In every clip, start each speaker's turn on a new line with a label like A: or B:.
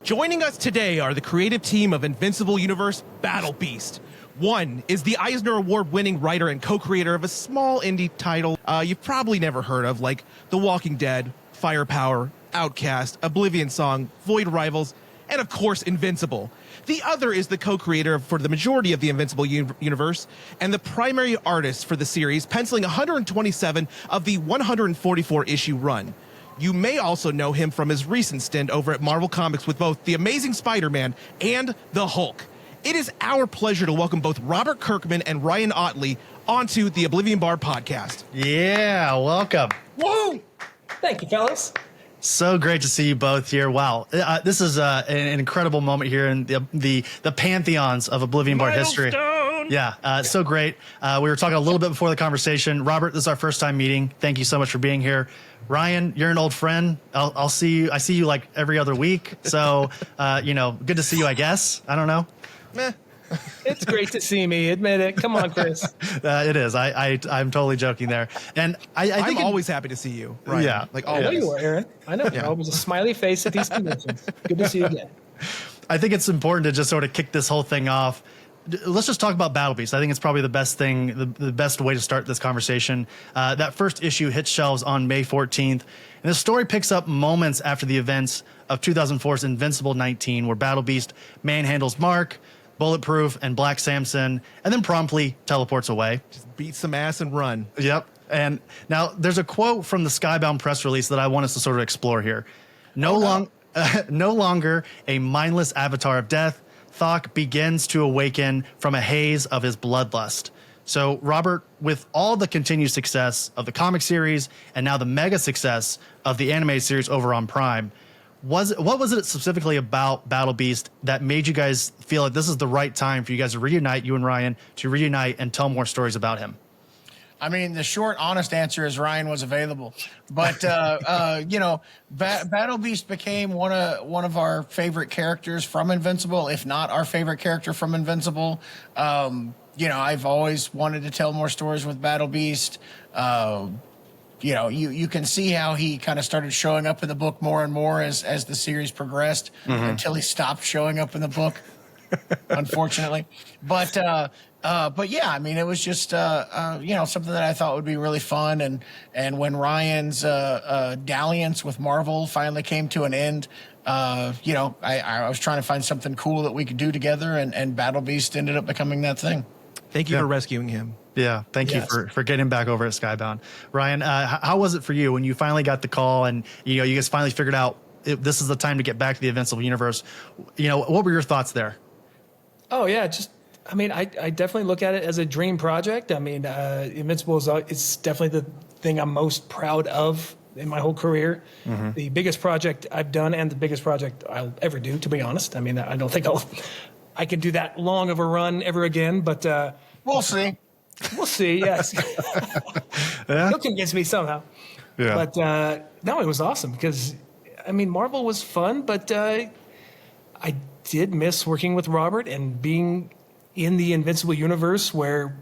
A: Joining us today are the creative team of Invincible Universe, Battle Beast. One is the Eisner-Award winning writer and co-creator of a small indie title you've probably never heard of, like The Walking Dead, Firepower, Outcast, Oblivion Song, Void Rivals, and of course, Invincible. The other is the co-creator for the majority of the Invincible Universe and the primary artist for the series, penciling 127 of the 144-issue run. You may also know him from his recent stint over at Marvel Comics with both The Amazing Spider-Man and The Hulk. It is our pleasure to welcome both Robert Kirkman and Ryan Ottley onto the Oblivion Bar Podcast.
B: Yeah, welcome.
C: Woo! Thank you, fellas.
B: So great to see you both here. Wow, this is an incredible moment here in the pantheons of Oblivion Bar history. Yeah, so great. We were talking a little bit before the conversation. Robert, this is our first time meeting. Thank you so much for being here. Ryan, you're an old friend. I'll see you. I see you like every other week. So, good to see you, I guess. I don't know.
A: Meh.
C: It's great to see me. Admit it. Come on, Chris.
B: It is. I'm totally joking there. And I think
A: I'm always happy to see you. Ryan.
B: Yeah.
A: Like
C: I
A: always.
C: know you are, Aaron. I know.
A: Yeah.
C: You're always a smiley face at these conventions. Good to see you again.
B: I think it's important to just sort of kick this whole thing off. Let's just talk about Battle Beast. I think it's probably the best thing, the best way to start this conversation. That first issue hit shelves on May 14th, and the story picks up moments after the events of 2004's Invincible 19, where Battle Beast manhandles Mark, Bulletproof, and Black Samson, and then promptly teleports away.
A: Just beat some ass and run.
B: Yep. And now there's a quote from the Skybound press release that I want us to sort of explore here. No longer a mindless avatar of death, Thok begins to awaken from a haze of his bloodlust. So, Robert, with all the continued success of the comic series and now the mega success of the animated series over on Prime, what was it specifically about Battle Beast that made you guys feel like this is the right time for you guys to reunite, you and Ryan, to reunite and tell more stories about him?
D: I mean, the short, honest answer is Ryan was available, but Battle Beast became one of our favorite characters from Invincible, if not our favorite character from Invincible. I've always wanted to tell more stories with Battle Beast. You can see how he kind of started showing up in the book more and more as the series progressed, until he stopped showing up in the book, unfortunately. But yeah, I mean, it was just something that I thought would be really fun. And when Ryan's dalliance with Marvel finally came to an end, I was trying to find something cool that we could do together, and Battle Beast ended up becoming that thing.
A: Thank you for rescuing him.
B: Yeah, thank you for getting back over at Skybound. Ryan, how was it for you when you finally got the call and you guys finally figured out this is the time to get back to the Invincible Universe? What were your thoughts there?
C: Oh, yeah. I definitely look at it as a dream project. I mean, Invincible is definitely the thing I'm most proud of in my whole career. Mm-hmm. The biggest project I've done and the biggest project I'll ever do, to be honest. I mean, I don't think I can do that long of a run ever again, but
D: we'll see.
C: We'll see, yes.
B: Yeah.
C: He'll convince me somehow.
B: Yeah.
C: But no, it was awesome because, I mean, Marvel was fun, but I did miss working with Robert and being in the Invincible Universe where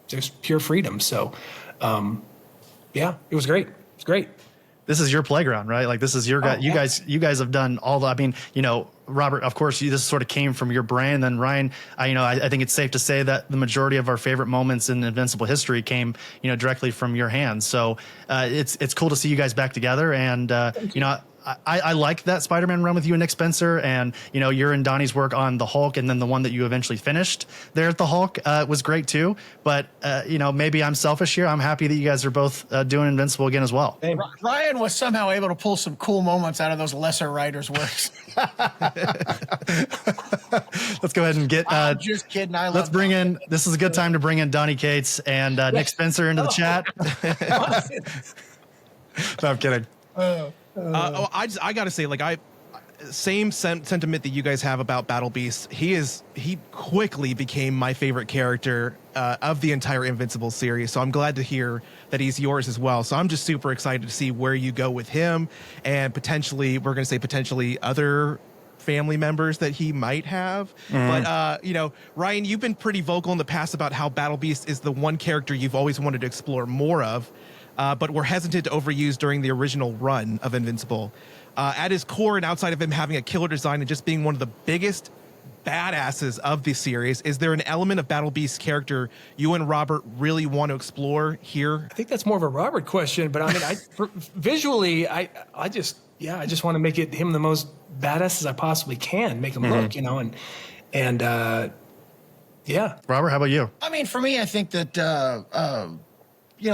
C: there's pure freedom. So, yeah, it was great. It was great.
B: This is your playground, right? Like this is your guy. You guys have done all the. I mean, Robert. Of course, this sort of came from your brain. Then Ryan, I think it's safe to say that the majority of our favorite moments in Invincible history came, directly from your hands. So it's cool to see you guys back together. And I like that Spider-Man run with you and Nick Spencer, and your and Donnie's work on the Hulk, and then the one that you eventually finished there at the Hulk was great too. But maybe I'm selfish here. I'm happy that you guys are both doing Invincible again as well.
D: Ryan was somehow able to pull some cool moments out of those lesser writers' works.
B: Let's go ahead and get.
D: I'm just kidding.
B: Let's bring in. This is a good time to bring in Donnie Cates and Nick Spencer into the chat. No, I'm kidding.
A: I gotta say, same sentiment that you guys have about Battle Beast. He quickly became my favorite character of the entire Invincible series. So I'm glad to hear that he's yours as well. So I'm just super excited to see where you go with him, and potentially other family members that he might have. Mm-hmm. But Ryan, you've been pretty vocal in the past about how Battle Beast is the one character you've always wanted to explore more of. but were hesitant to overuse during the original run of Invincible. At his core, and outside of him having a killer design and just being one of the biggest badasses of the series, is there an element of Battle Beast's character you and Robert really want to explore here?
C: I think that's more of a Robert question, but I mean, visually, I just want to make him the most badass as I possibly can, make him look, and yeah.
B: Robert, how about you?
D: I mean, for me, I think that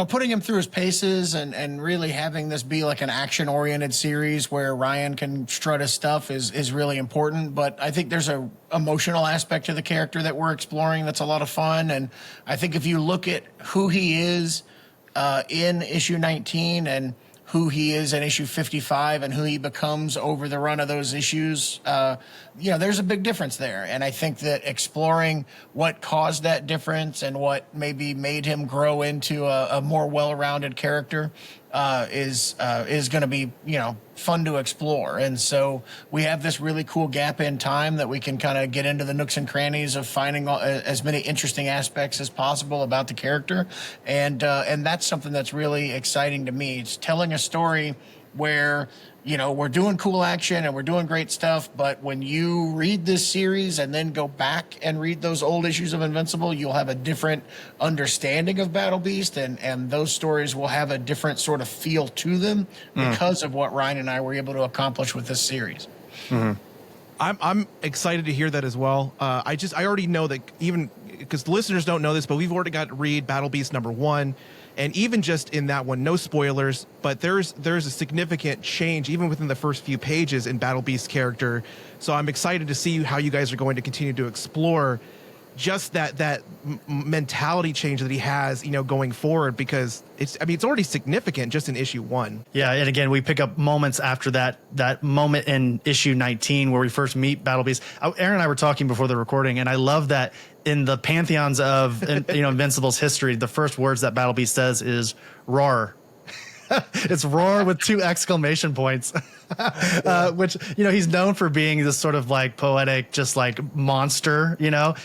D: putting him through his paces and really having this be like an action-oriented series where Ryan can strut his stuff is really important. But I think there's a emotional aspect to the character that we're exploring that's a lot of fun. And I think if you look at who he is in issue 19 and who he is in issue 55 and who he becomes over the run of those issues, there's a big difference there. And I think that exploring what caused that difference and what maybe made him grow into a more well-rounded character is going to be, fun to explore. And so we have this really cool gap in time that we can kind of get into the nooks and crannies of finding as many interesting aspects as possible about the character. And that's something that's really exciting to me. It's telling a story where, we're doing cool action and we're doing great stuff, but when you read this series and then go back and read those old issues of Invincible, you'll have a different understanding of Battle Beast, and those stories will have a different sort of feel to them because of what Ryan and I were able to accomplish with this series.
B: Mm-hmm.
A: I'm excited to hear that as well. I already know that, even because the listeners don't know this, but we've already got to read Battle Beast #1. And even just in that one, no spoilers, but there's a significant change even within the first few pages in Battle Beast's character. So I'm excited to see how you guys are going to continue to explore just that mentality change that he has, going forward, because it's already significant just in issue 1.
B: Yeah, and again, we pick up moments after that moment in issue 19 where we first meet Battle Beast. Aaron and I were talking before the recording, and I love that in the pantheons of Invincible's history, the first words that Battle Beast says is "roar." It's roar with 2 exclamation points, which, he's known for being this sort of like poetic, just like monster,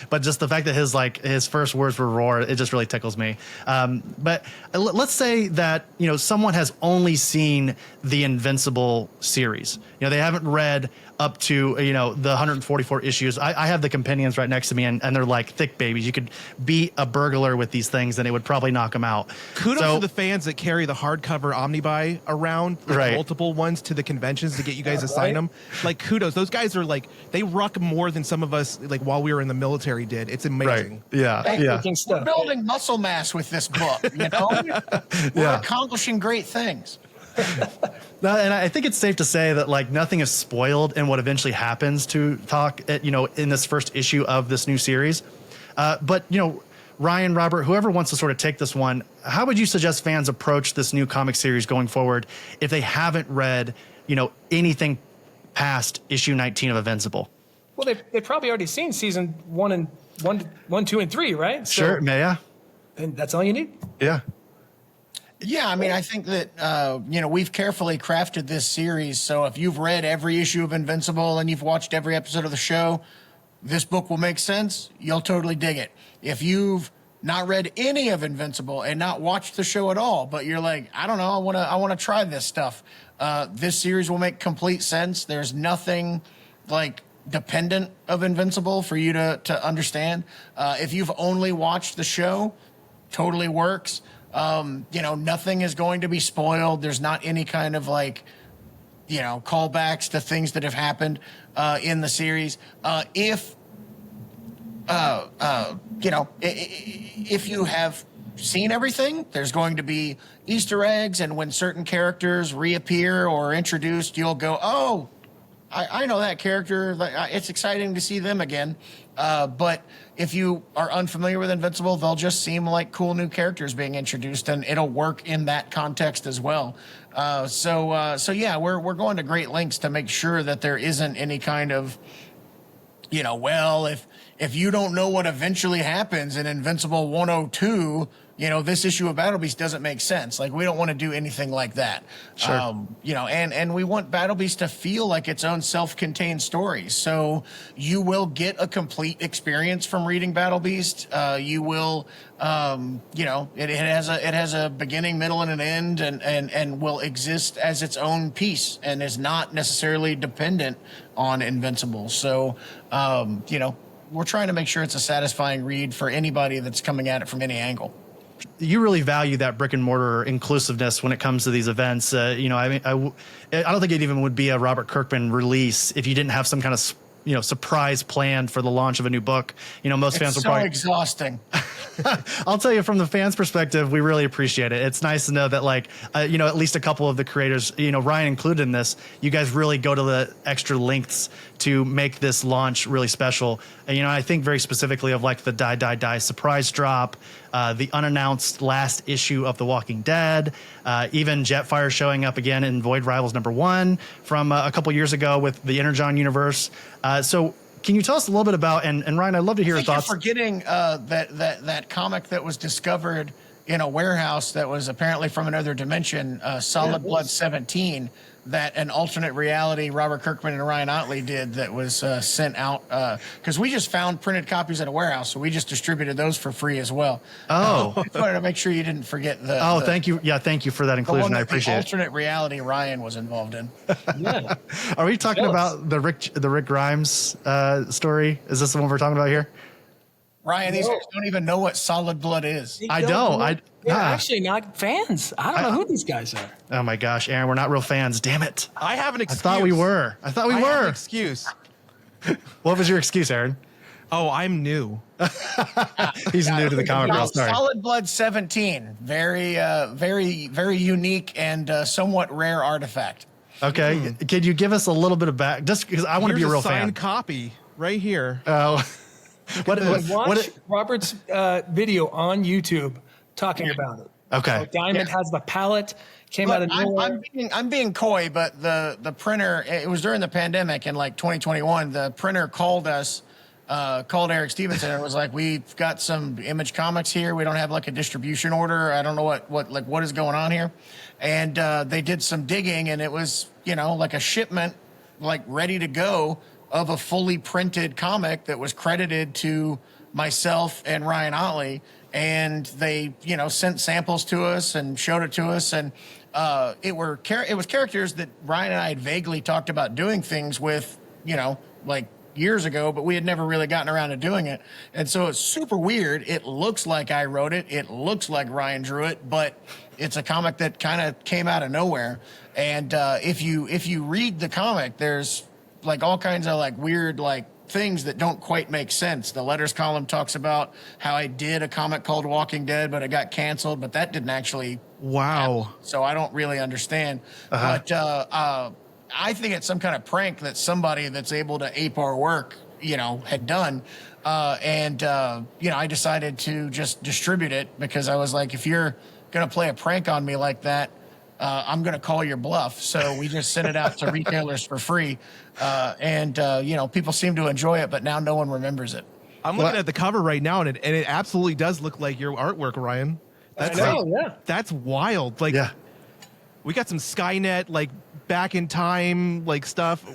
B: but just the fact that his first words were roar, it just really tickles me. But let's say that, someone has only seen the Invincible series. They haven't read up to, the 144 issues. I have the compendiums right next to me, and they're like thick babies. You could beat a burglar with these things and it would probably knock them out.
A: Kudos to the fans that carry the hardcover omnibuy around, multiple ones to the conventions to get you guys to sign them. Like, kudos. Those guys are they ruck more than some of us, while we were in the military did. It's amazing.
B: Right. Yeah.
D: We're building muscle mass with this book, We're accomplishing great things.
B: And I think it's safe to say that nothing is spoiled in what eventually happens to talk, in this first issue of this new series. But Ryan, Robert, whoever wants to sort of take this one, how would you suggest fans approach this new comic series going forward if they haven't read, anything past issue 19 of Invincible?
C: Well, they've probably already seen season 1, 2, and 3, right?
B: Sure, yeah.
C: And that's all you need?
B: Yeah.
D: Yeah, I mean, I think that, we've carefully crafted this series. So if you've read every issue of Invincible and you've watched every episode of the show, this book will make sense. You'll totally dig it. If you've not read any of Invincible and not watched the show at all, but you're like, I don't know, I want to try this stuff, this series will make complete sense. There's nothing dependent of Invincible for you to understand. If you've only watched the show, totally works. Nothing is going to be spoiled. There's not any kind of callbacks to things that have happened in the series. If you have seen everything, there's going to be Easter eggs, and when certain characters reappear or are introduced, you'll go, oh, I know that character. It's exciting to see them again. But if you are unfamiliar with Invincible, they'll just seem like cool new characters being introduced, and it'll work in that context as well. So yeah, we're going to great lengths to make sure that there isn't any kind of, if you don't know what eventually happens in Invincible 102, this issue of Battle Beast doesn't make sense. Like, we don't want to do anything like that.
B: Sure.
D: And we want Battle Beast to feel like its own self-contained story. So you will get a complete experience from reading Battle Beast. You will, it has a beginning, middle, and an end, and will exist as its own piece and is not necessarily dependent on Invincible. So, we're trying to make sure it's a satisfying read for anybody that's coming at it from any angle.
B: You really value that brick and mortar inclusiveness when it comes to these events. I don't think it even would be a Robert Kirkman release if you didn't have some kind of surprise planned for the launch of a new book. Most fans will probably
D: exhausting.
B: I'll tell you, from the fans' perspective, we really appreciate it. It's nice to know that, at least a couple of the creators, Ryan included in this, you guys really go to the extra lengths to make this launch really special. And, I think very specifically of the Die, Die, Die surprise drop, the unannounced last issue of The Walking Dead, even Jetfire showing up again in Void Rivals #1 from a couple years ago with the Energon universe. So can you tell us a little bit about, and Ryan, I'd love to hear your thoughts.
D: You're forgetting that comic that was discovered in a warehouse that was apparently from another dimension, Solid Blood 17, that an alternate reality Robert Kirkman and Ryan Ottley did that was sent out, because we just found printed copies at a warehouse, so we just distributed those for free as well.
B: Oh.
D: I just wanted to make sure you didn't forget
B: thank you. Yeah, thank you for that inclusion. I appreciate it.
D: The alternate reality Ryan was involved in.
C: Yeah.
B: Are we talking about the Rick Grimes story? Is this the one we're talking about here?
D: Ryan, these guys don't even know what Solid Blood is.
B: I don't.
C: They're actually not fans. I don't know who these guys are.
B: Oh my gosh, Aaron, we're not real fans. Damn it.
A: I have an excuse.
B: I thought we were.
A: I have an excuse.
B: What was your excuse, Aaron?
A: Oh, I'm new.
B: He's new to the comic world. Sorry.
D: Solid Blood 17, very, very unique and somewhat rare artifact.
B: Okay, Can you give us a little bit of back? Just because I want to be a real fan.
A: Signed copy right here.
B: Oh,
C: Watch Robert's video on YouTube talking about it.
B: Okay.
C: So Diamond has the palette. Came out of nowhere.
D: I'm being coy, but the printer, it was during the pandemic in 2021. The printer called us, called Eric Stevenson, and was like, "We've got some Image Comics here. We don't have a distribution order. I don't know what is going on here." And they did some digging, and it was a shipment ready to go of a fully printed comic that was credited to myself and Ryan Ottley. And they, sent samples to us and showed it to us. And it was characters that Ryan and I had vaguely talked about doing things with, years ago, but we had never really gotten around to doing it. And so it's super weird. It looks like I wrote it. It looks like Ryan drew it, but it's a comic that kind of came out of nowhere. And if you read the comic, there's all kinds of weird things that don't quite make sense. The letters column talks about how I did a comic called Walking Dead, but it got canceled, but that didn't actually happen. So I don't really understand. But I think it's some kind of prank that somebody that's able to ape our work, had done. I decided to just distribute it because I was like, if you're going to play a prank on me like that, I'm going to call your bluff. So we just sent it out to retailers for free. People seem to enjoy it, but now no one remembers it.
A: I'm looking at the cover right now, and it absolutely does look like your artwork, Ryan.
C: That's yeah.
A: That's wild. We got some Skynet, back in time, stuff,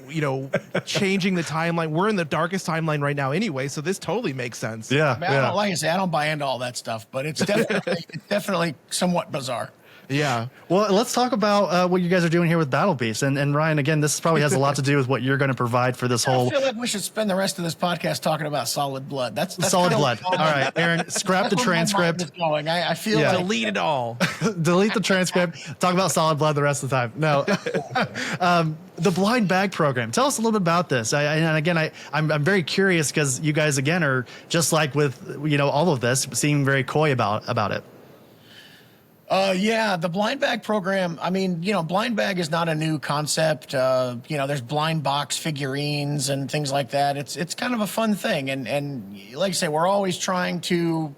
A: changing the timeline. We're in the darkest timeline right now anyway, so this totally makes sense.
B: Yeah.
D: Like I say, I don't buy into all that stuff, but it's definitely somewhat bizarre.
A: Yeah.
B: Well, let's talk about what you guys are doing here with Battle Beast. And Ryan, again, this probably has a lot to do with what you're going to provide for this whole.
D: I feel like we should spend the rest of this podcast talking about Solid Blood. That's
B: Solid Blood. All right, Aaron, scrap the transcript.
D: I feel
B: Yeah.
D: like
A: Delete it all.
B: Delete the transcript. Talk about Solid Blood the rest of the time. No. The blind bag program. Tell us a little bit about this. I'm very curious because you guys, again, are just like with all of this, seem very coy about it.
D: The blind bag program. I mean, blind bag is not a new concept. There's blind box figurines and things like that. It's kind of a fun thing. And like I say, we're always trying to,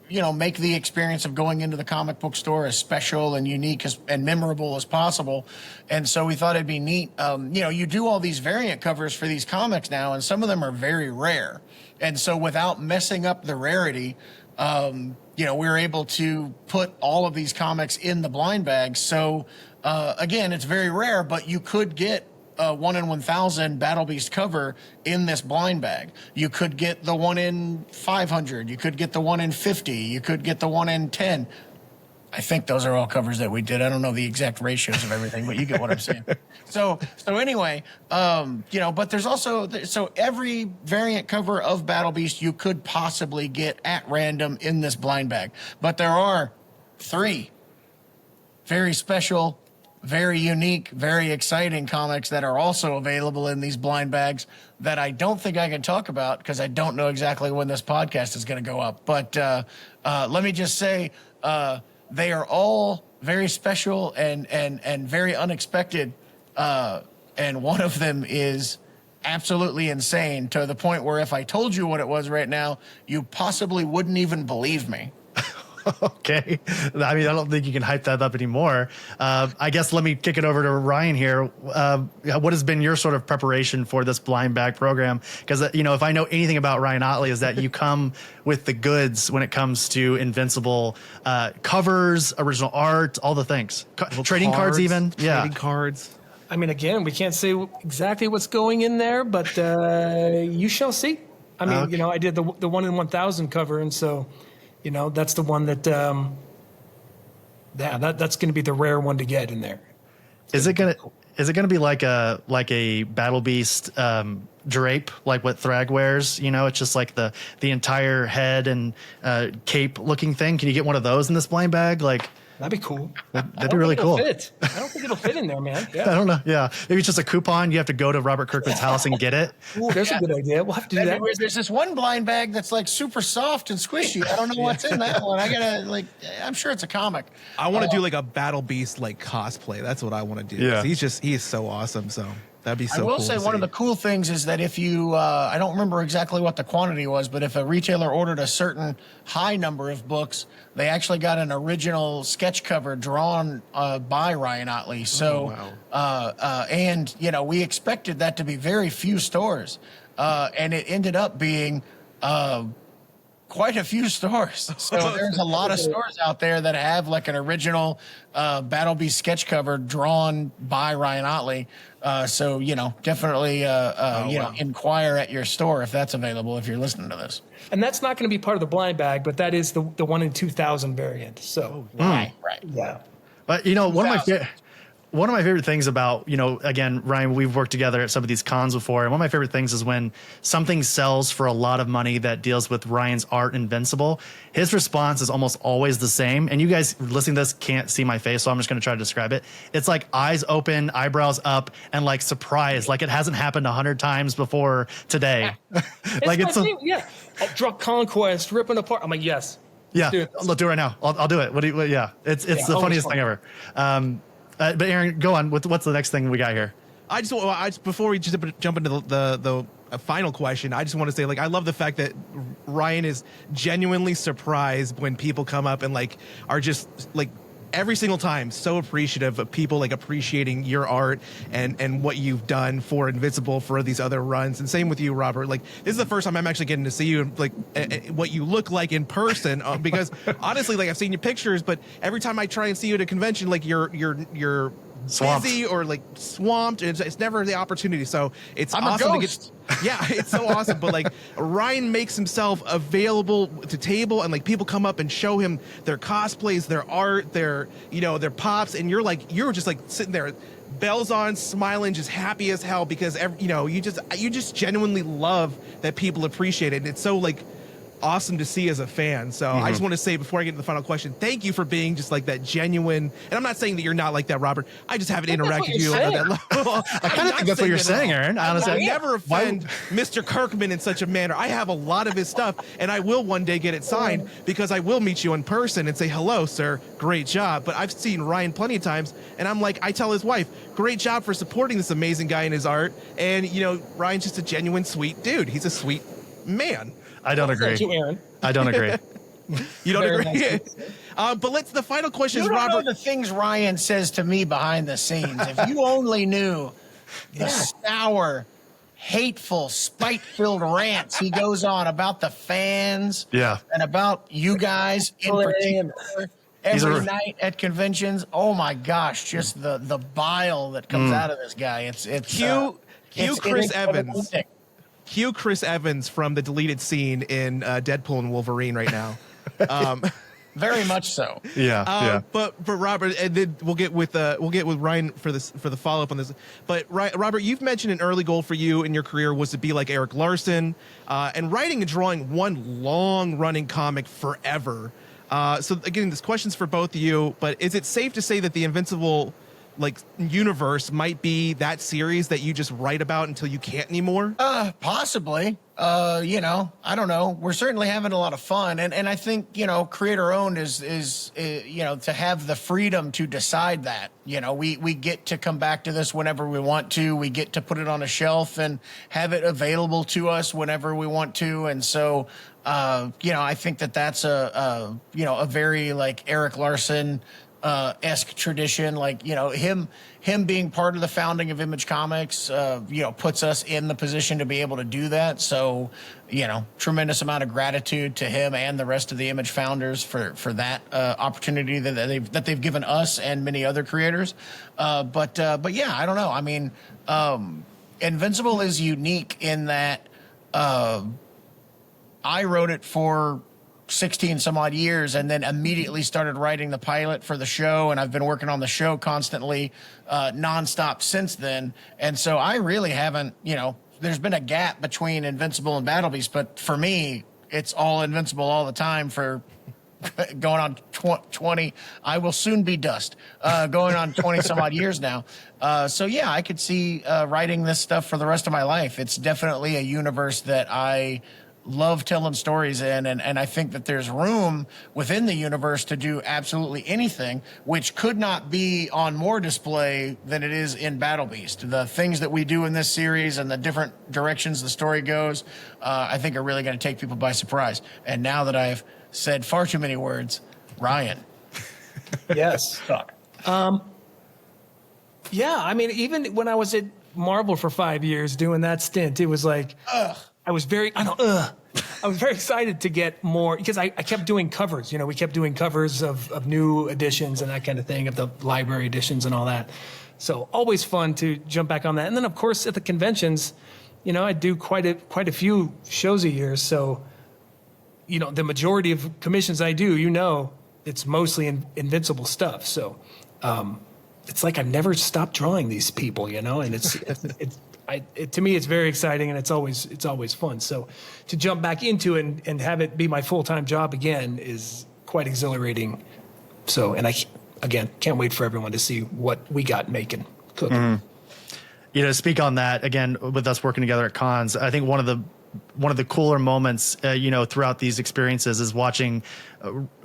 D: make the experience of going into the comic book store as special and unique and memorable as possible. And so we thought it'd be neat. You do all these variant covers for these comics now, and some of them are very rare. And so without messing up the rarity, we were able to put all of these comics in the blind bag. So again, it's very rare, but you could get a 1 in 1,000 Battle Beast cover in this blind bag. You could get the 1 in 500. You could get the 1 in 50. You could get the 1 in 10. I think those are all covers that we did. I don't know the exact ratios of everything, but you get what I'm saying. So anyway, but there's also, so every variant cover of Battle Beast you could possibly get at random in this blind bag. But there are 3 very special, very unique, very exciting comics that are also available in these blind bags that I don't think I can talk about because I don't know exactly when this podcast is going to go up. But let me just say, they are all very special and very unexpected. And one of them is absolutely insane to the point where if I told you what it was right now, you possibly wouldn't even believe me.
B: Okay. I mean, I don't think you can hype that up anymore. I guess let me kick it over to Ryan here. What has been your sort of preparation for this blind bag program? Because, if I know anything about Ryan Ottley is that you come with the goods when it comes to Invincible covers, original art, all the things. Trading cards even.
A: Trading cards.
C: I mean, again, we can't say exactly what's going in there, but you shall see. I mean,
B: Okay.
C: I did the 1 in 1,000 cover, and so... that's the one that, that's going to be the rare one to get in there.
B: Is it gonna be like a Battle Beast drape, like what Thrag wears? It's just like the entire head and cape looking thing. Can you get one of those in this blind bag? Like,
C: That'd be cool.
B: that'd be really cool.
C: I don't think it'll fit in there, man. Yeah.
B: I don't know. Yeah, maybe it's just a coupon. You have to go to Robert Kirkman's house and get it.
C: Ooh, there's a good idea. We'll have to do that.
D: There's this one blind bag that's like super soft and squishy. I don't know what's in that one. I'm sure it's a comic.
A: I want to do like a Battle Beast like cosplay. That's what I want to do.
B: Yeah.
A: He is so awesome. So that'd be so cool.
D: I will say one of the cool things is that if you, I don't remember exactly what the quantity was, but if a retailer ordered a certain high number of books, they actually got an original sketch cover drawn by Ryan Ottley. So, and we expected that to be very few stores, and it ended up being quite a few stores. So there's a lot of stores out there that have like an original Battle Beast sketch cover drawn by Ryan Ottley. So, definitely, inquire at your store if that's available, if you're listening to this.
C: And that's not going to be part of the blind bag, but that is the 1 in 2,000 variant. So,
D: Right.
C: yeah.
B: But one of my favorite things about, again, Ryan, we've worked together at some of these cons before. And one of my favorite things is when something sells for a lot of money that deals with Ryan's art, Invincible, his response is almost always the same. And you guys listening to this can't see my face, so I'm just going to try to describe it. It's like eyes open, eyebrows up, and like surprise, like it hasn't happened 100 times before today.
C: Yeah. Drunk Conquest, ripping apart. I'm like, yes.
B: Yeah,
C: do it.
B: let's do it right now. I'll do it. It's the funniest thing ever. But Aaron, go on. What's the next thing we got here?
A: Before we just jump into the final question, I just want to say, I love the fact that Ryan is genuinely surprised when people come up and are just every single time so appreciative of people appreciating your art and what you've done for Invincible for these other runs. And same with you, Robert. This is the first time I'm actually getting to see you what you look like in person, because honestly, I've seen your pictures, but every time I try and see you at a convention, you're
B: swamped.
A: busy or swamped, and it's never the opportunity. So it's
D: I'm
A: awesome
D: a ghost.
A: to get. Yeah, it's so awesome. But Ryan makes himself available to table, and people come up and show him their cosplays, their art, their pops, and you're just sitting there, bells on, smiling, just happy as hell because you just genuinely love that people appreciate it, and it's so awesome to see as a fan. So I just want to say before I get to the final question, thank you for being just that genuine. And I'm not saying that you're not like that, Robert. I just haven't interacted with you at that level.
B: I kind of think that's what you're saying, Aaron. Honestly,
A: I never offend Mr. Kirkman in such a manner. I have a lot of his stuff, and I will one day get it signed because I will meet you in person and say, hello, sir, great job. But I've seen Ryan plenty of times, and I tell his wife, great job for supporting this amazing guy in his art. And, Ryan's just a genuine, sweet dude. He's a sweet man.
B: I don't agree.
C: Thank you, Aaron.
B: I don't agree.
A: You don't
C: Very
A: agree?
C: nice.
A: But the final question
D: You
A: is,
D: don't know
A: Robert.
D: the things Ryan says to me behind the scenes. If you only knew the sour, hateful, spite-filled rants he goes on about the fans and about you guys in particular every night at conventions. Oh my gosh, just the bile that comes out of this guy. It's
A: Chris Evans. Cue Chris Evans from the deleted scene in Deadpool and Wolverine right now.
D: Very much so.
A: But Robert, and then we'll get with Ryan for the follow up on this. But Robert, you've mentioned an early goal for you in your career was to be like Eric Larson, and writing and drawing one long running comic forever. So again, this question's for both of you. But is it safe to say that the Invincible universe might be that series that you just write about until you can't anymore?
D: Possibly. I don't know. We're certainly having a lot of fun, and I think creator owned is to have the freedom to decide that. We get to come back to this whenever we want to. We get to put it on a shelf and have it available to us whenever we want to, and so I think that's a very like Eric Larson esque tradition, him being part of the founding of Image Comics, puts us in the position to be able to do that. So, tremendous amount of gratitude to him and the rest of the Image founders for that opportunity that they've given us and many other creators. But yeah, I don't know. I mean, Invincible is unique in that I wrote it for 16 some odd years and then immediately started writing the pilot for the show, and I've been working on the show constantly nonstop since then. And so I really haven't, there's been a gap between Invincible and Battle Beast, but for me it's all Invincible all the time for going on 20. I will soon be dust, going on 20 some odd years now. So yeah, I could see writing this stuff for the rest of my life. It's definitely a universe that I love telling stories in, and I think that there's room within the universe to do absolutely anything, which could not be on more display than it is in Battle Beast. The things that we do in this series and the different directions the story goes, I think are really going to take people by surprise. And now that I've said far too many words, Ryan.
C: Yes. Yeah, I mean, even when I was at Marvel for 5 years doing that stint, it was like, I was very excited to get more because I kept doing covers. We kept doing covers of new editions and that kind of thing, of the library editions and all that. So always fun to jump back on that. And then of course at the conventions, I do quite a few shows a year. So, the majority of commissions I do, it's mostly Invincible stuff. So it's like I've never stopped drawing these people, and it's to me, it's very exciting, and it's always fun. So to jump back into it and have it be my full-time job again is quite exhilarating. So, and I, again, can't wait for everyone to see what we got making, cooking.
B: Speak on that again with us working together at cons. I think one of the cooler moments, throughout these experiences is watching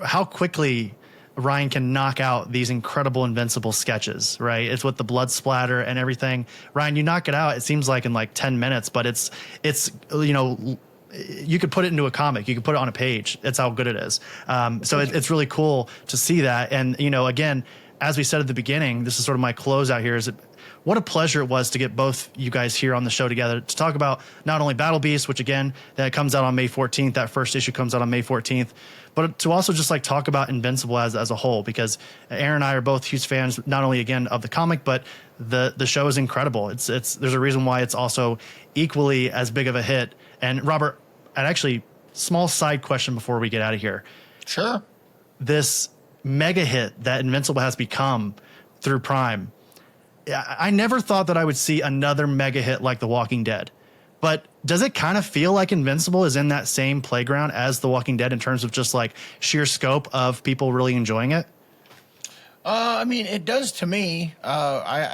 B: how quickly Ryan can knock out these incredible Invincible sketches, right? It's with the blood splatter and everything. Ryan, you knock it out, it seems like in like 10 minutes, but it's you could put it into a comic. You could put it on a page. That's how good it is. So it's really cool to see that. And, again, as we said at the beginning, this is sort of my closeout here, is what a pleasure it was to get both you guys here on the show together to talk about not only Battle Beast, which again, that comes out on May 14th, that first issue comes out on May 14th, but to also just talk about Invincible as a whole, because Aaron and I are both huge fans, not only again of the comic, but the show is incredible. There's a reason why it's also equally as big of a hit. And Robert, and actually small side question before we get out of here.
D: Sure.
B: This mega hit that Invincible has become through Prime, I never thought that I would see another mega hit like The Walking Dead. But does it kind of feel like Invincible is in that same playground as The Walking Dead in terms of just sheer scope of people really enjoying it?
D: I mean, it does to me. The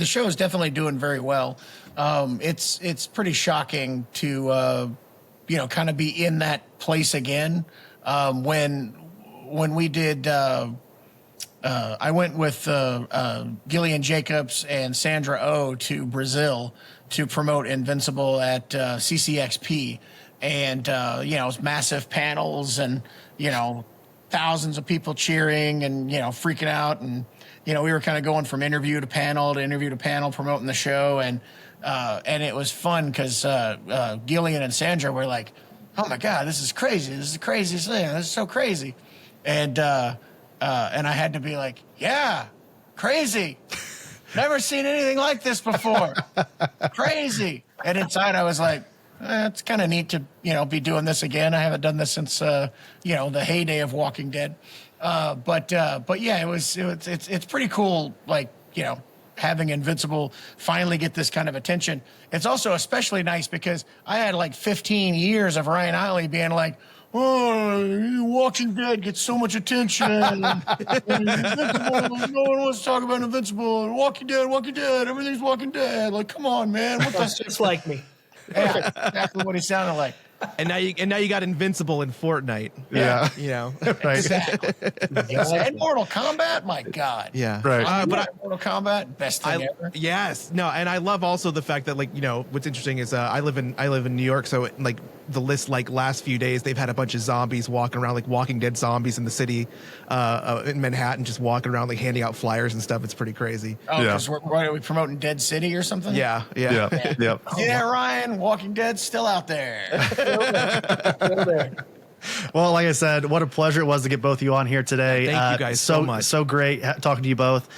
D: show is definitely doing very well. It's pretty shocking to kind of be in that place again. When we did. I went with Gillian Jacobs and Sandra Oh to Brazil to promote Invincible at CCXP. And, it was massive panels and, thousands of people cheering and, freaking out. And, we were kind of going from interview to panel, promoting the show. And it was fun because Gillian and Sandra were like, oh my God, this is crazy. This is the craziest thing. This is so crazy. And I had to be like, yeah, crazy. Never seen anything like this before. Crazy. And inside I was like, it's kind of neat to, be doing this again. I haven't done this since, the heyday of Walking Dead. But yeah, it's pretty cool. Like, having Invincible finally get this kind of attention. It's also especially nice because I had like 15 years of Ryan Ottley being like, oh, Walking Dead gets so much attention. And Invincible, no one wants to talk about Invincible. Walking Dead, everything's Walking Dead. Like, come on, man. What
C: That's just like me.
D: Yeah, exactly what he sounded like.
A: And now you got Invincible in Fortnite.
B: Yeah. Right.
D: Exactly. And Mortal Kombat, my God.
A: Yeah.
B: Right.
D: But Mortal Kombat, best thing ever.
A: Yes. No. And I love also the fact that what's interesting is I live in New York, so the list last few days they've had a bunch of zombies walking around, like Walking Dead zombies in the city in Manhattan, just walking around handing out flyers and stuff. It's pretty crazy.
D: Oh, because are we promoting Dead City or something?
A: Yeah.
B: Yep.
D: Yeah, Ryan, Walking Dead's still out there.
C: Still there.
B: Well, like I said, what a pleasure it was to get both of you on here today.
A: Thank you guys so much.
B: So great talking to you both.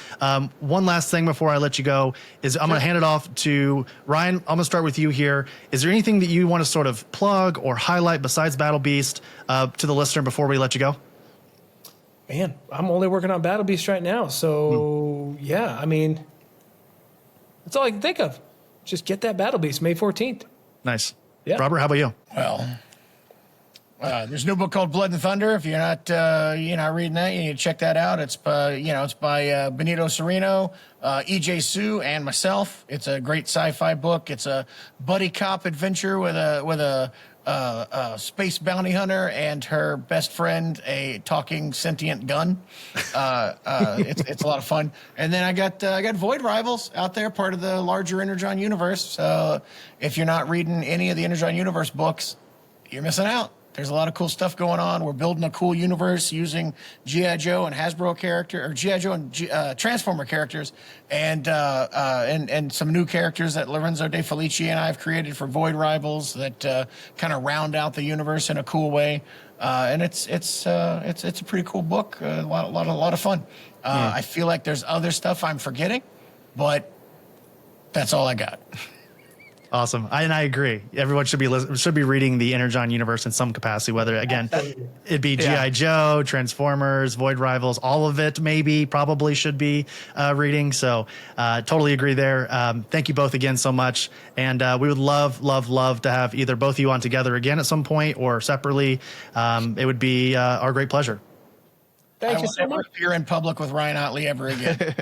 B: One last thing before I let you go is I'm going to hand it off to Ryan. I'm going to start with you here. Is there anything that you want to sort of plug or highlight besides Battle Beast to the listener before we let you go?
C: Man, I'm only working on Battle Beast right now. So, yeah, I mean, that's all I can think of. Just get that Battle Beast May 14th.
B: Nice.
C: Yeah.
B: Robert, how about you?
D: Well, there's a new book called Blood and Thunder. If you're not reading that, you need to check that out. It's by Benito Cereno, E.J. Sue, and myself. It's a great sci-fi book. It's a buddy cop adventure with a space bounty hunter and her best friend, a talking sentient gun. It's a lot of fun. And then I got Void Rivals out there, part of the larger Energon universe. So if you're not reading any of the Energon universe books, you're missing out. There's a lot of cool stuff going on. We're building a cool universe using G.I. Joe and Hasbro character, or G.I. Joe and Transformer characters, and some new characters that Lorenzo De Felici and I have created for Void Rivals that kind of round out the universe in a cool way. And it's a pretty cool book. A lot of fun. I feel like there's other stuff I'm forgetting, but that's all I got.
B: Awesome. I agree. Everyone should be reading the Energon universe in some capacity, whether, again, it'd be G.I. Joe, Transformers, Void Rivals, all of it probably should be reading. So totally agree there. Thank you both again so much. And we would love to have either both of you on together again at some point or separately. It would be our great pleasure.
C: Thank
D: I
C: you
D: will
C: so
D: never
C: much.
D: appear in public with Ryan Ottley ever again.